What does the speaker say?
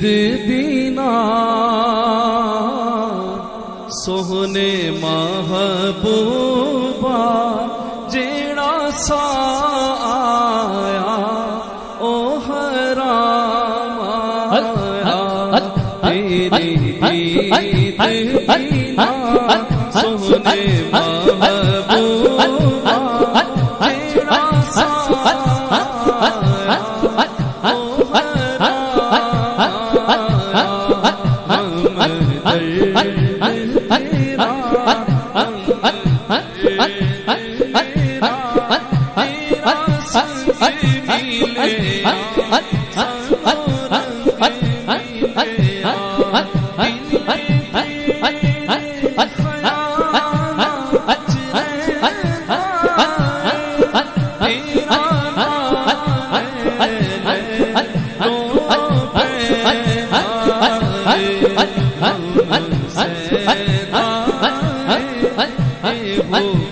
دینا سوہنے محبوبا جیڑا سا آیا او حرام آیا تیری عید دینا سوہنے محبوبا جیڑا سا آیا او وہ